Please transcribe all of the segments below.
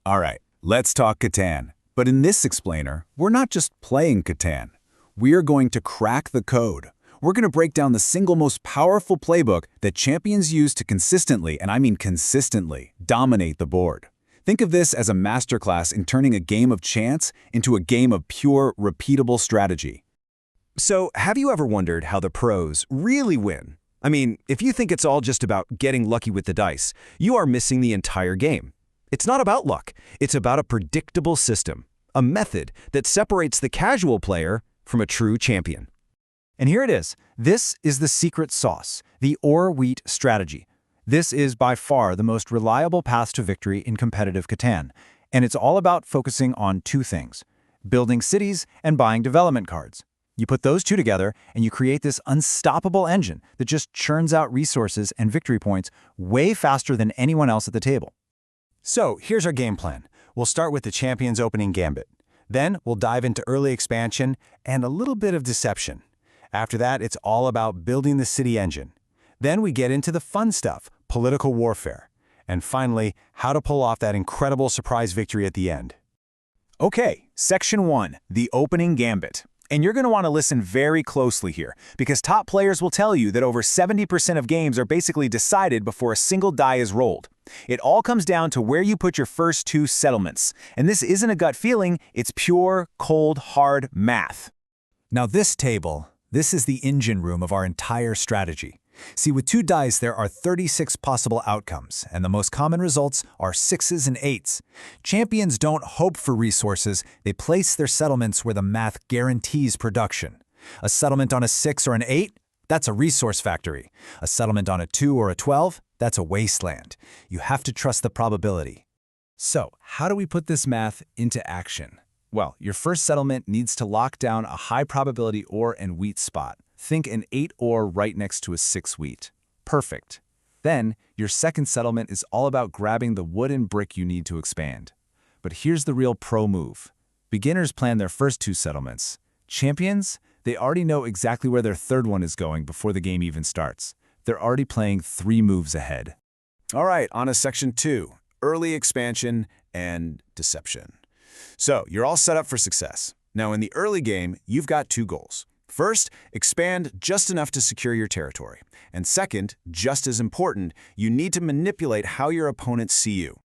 All right, let's talk Catan. But in this explainer, we're not just playing Catan. We're going to crack the code. We're going to break down the single most powerful playbook that champions use to consistently, and I mean consistently, dominate the board. Think of this as a masterclass in turning a game of chance into a game of pure, repeatable strategy. So, have you ever wondered how the pros really win? I mean, if you think it's all just about getting lucky with the dice, you are missing the entire game. It's not about luck. It's about a predictable system, a method that separates the casual player from a true champion. And here it is. This is the secret sauce, the or-wheat strategy. This is by far the most reliable path to victory in competitive Catan, and it's all about focusing on two things: building cities and buying development cards. You put those two together, and you create this unstoppable engine that just churns out resources and victory points way faster than anyone else at the table. So here's our game plan. We'll start with the Champion's opening gambit. Then we'll dive into early expansion and a little bit of deception. After that, it's all about building the city engine. Then we get into the fun stuff, political warfare. And finally, how to pull off that incredible surprise victory at the end. Okay, Section 1, the opening gambit. And you're going to want to listen very closely here, because top players will tell you that over 70% of games are basically decided before a single die is rolled. It all comes down to where you put your first two settlements. And this isn't a gut feeling, it's pure, cold, hard math. Now this table, this is the engine room of our entire strategy. See, with two dice, there are 36 possible outcomes, and the most common results are 6s and 8s. Champions don't hope for resources, they place their settlements where the math guarantees production. A settlement on a 6 or an 8? That's a resource factory. A settlement on a 2 or a 12? That's a wasteland. You have to trust the probability. So, how do we put this math into action? Well, your first settlement needs to lock down a high probability ore and wheat spot. Think an 8 ore right next to a 6 wheat. Perfect. Then, your second settlement is all about grabbing the wood and brick you need to expand. But here's the real pro move. Beginners plan their first two settlements. Champions, they already know exactly where their third one is going before the game even starts. They're already playing 3 moves ahead. All right, on to Section 2, early expansion and deception. So, you're all set up for success. Now, in the early game, you've got 2 goals. First, expand just enough to secure your territory. And second, just as important, you need to manipulate how your opponents see you.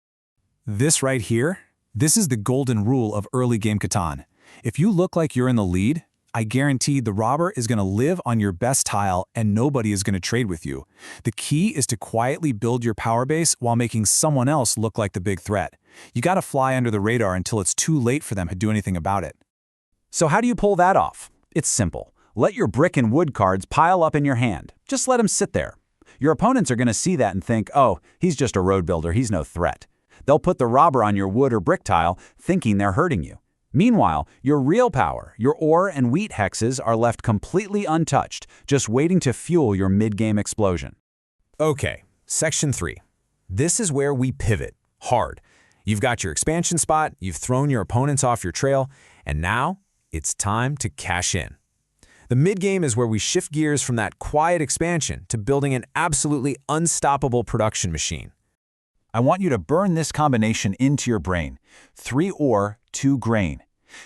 This right here, this is the golden rule of early game Catan. If you look like you're in the lead, I guarantee the robber is going to live on your best tile and nobody is going to trade with you. The key is to quietly build your power base while making someone else look like the big threat. You got to fly under the radar until it's too late for them to do anything about it. So how do you pull that off? It's simple. Let your brick and wood cards pile up in your hand. Just let them sit there. Your opponents are going to see that and think, oh, he's just a road builder, he's no threat. They'll put the robber on your wood or brick tile, thinking they're hurting you. Meanwhile, your real power, your ore and wheat hexes are left completely untouched, just waiting to fuel your mid-game explosion. Okay, Section 3. This is where we pivot, hard. You've got your expansion spot, you've thrown your opponents off your trail, and now it's time to cash in. The mid-game is where we shift gears from that quiet expansion to building an absolutely unstoppable production machine. I want you to burn this combination into your brain. 3 ore, 2 grain.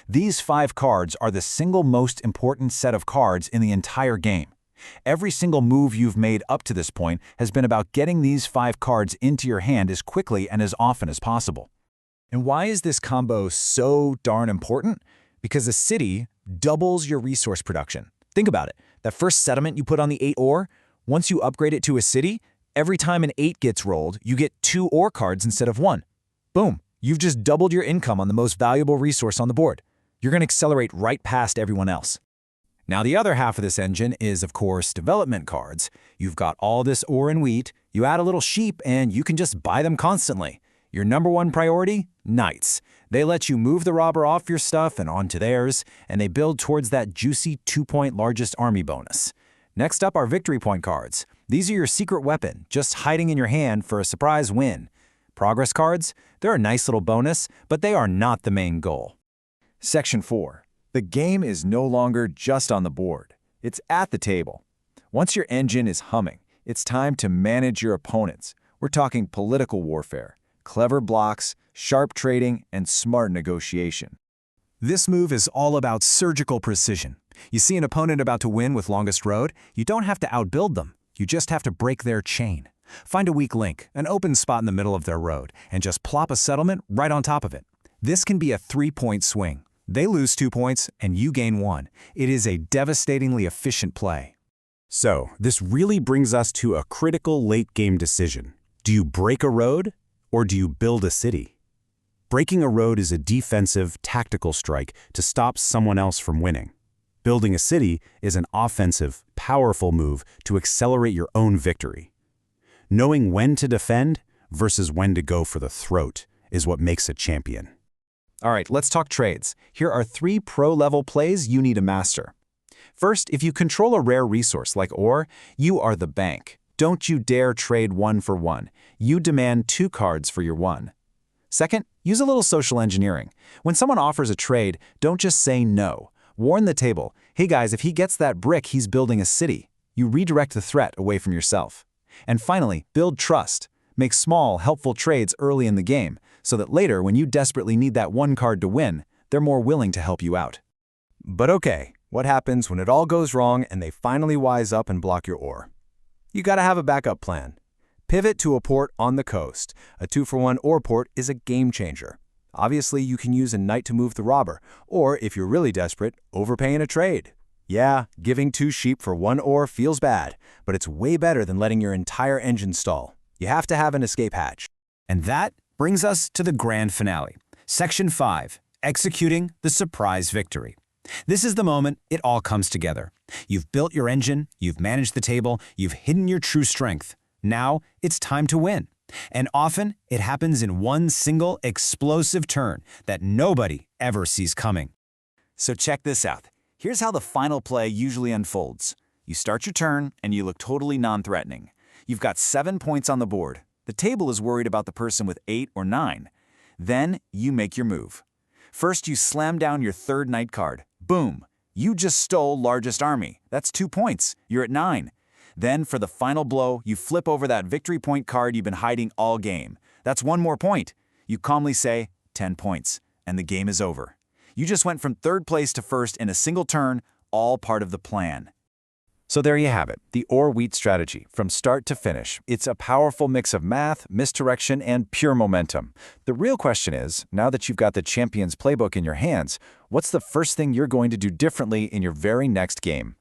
These 5 cards are the single most important set of cards in the entire game. Every single move you've made up to this point has been about getting these 5 cards into your hand as quickly and as often as possible. And why is this combo so darn important? Because a city doubles your resource production. Think about it. That first settlement you put on the 8 ore, once you upgrade it to a city, every time an 8 gets rolled, you get 2 ore cards instead of 1. Boom, you've just doubled your income on the most valuable resource on the board. You're going to accelerate right past everyone else. Now the other half of this engine is, of course, development cards. You've got all this ore and wheat, you add a little sheep, and you can just buy them constantly. Your number one priority? Knights. They let you move the robber off your stuff and onto theirs, and they build towards that juicy 2-point largest army bonus. Next up are victory point cards. These are your secret weapon, just hiding in your hand for a surprise win. Progress cards? They're a nice little bonus, but they are not the main goal. Section 4. The game is no longer just on the board. It's at the table. Once your engine is humming, it's time to manage your opponents. We're talking political warfare, clever blocks, sharp trading, and smart negotiation. This move is all about surgical precision. You see an opponent about to win with longest road, you don't have to outbuild them. You just have to break their chain. Find a weak link, an open spot in the middle of their road, and just plop a settlement right on top of it. This can be a 3-point swing. They lose 2 points, and you gain 1. It is a devastatingly efficient play. So, this really brings us to a critical late-game decision. Do you break a road, or do you build a city? Breaking a road is a defensive, tactical strike to stop someone else from winning. Building a city is an offensive, powerful move to accelerate your own victory. Knowing when to defend versus when to go for the throat is what makes a champion. All right, let's talk trades. Here are 3 pro-level plays you need to master. First, if you control a rare resource like ore, you are the bank. Don't you dare trade 1 for 1. You demand 2 cards for your 1. Second, use a little social engineering. When someone offers a trade, don't just say no. Warn the table, hey guys, if he gets that brick, he's building a city. You redirect the threat away from yourself. And finally, build trust. Make small, helpful trades early in the game, so that later, when you desperately need that 1 card to win, they're more willing to help you out. But okay, what happens when it all goes wrong and they finally wise up and block your ore? You gotta have a backup plan. Pivot to a port on the coast. A 2-for-1 ore port is a game changer. Obviously, you can use a knight to move the robber, or if you're really desperate, overpay in a trade. Yeah, giving 2 sheep for 1 ore feels bad, but it's way better than letting your entire engine stall. You have to have an escape hatch. And that brings us to the grand finale. Section 5, executing the surprise victory. This is the moment it all comes together. You've built your engine, you've managed the table, you've hidden your true strength. Now it's time to win. And often, it happens in one single explosive turn that nobody ever sees coming. So check this out. Here's how the final play usually unfolds. You start your turn, and you look totally non-threatening. You've got 7 points on the board. The table is worried about the person with 8 or 9. Then, you make your move. First, you slam down your 3rd knight card. Boom! You just stole largest army. That's 2 points. You're at 9. Then, for the final blow, you flip over that victory point card you've been hiding all game. That's 1 more point. You calmly say, 10 points, and the game is over. You just went from 3rd place to 1st in a single turn, all part of the plan. So there you have it, the ore-wheat strategy, from start to finish. It's a powerful mix of math, misdirection, and pure momentum. The real question is, now that you've got the champion's playbook in your hands, what's the first thing you're going to do differently in your very next game?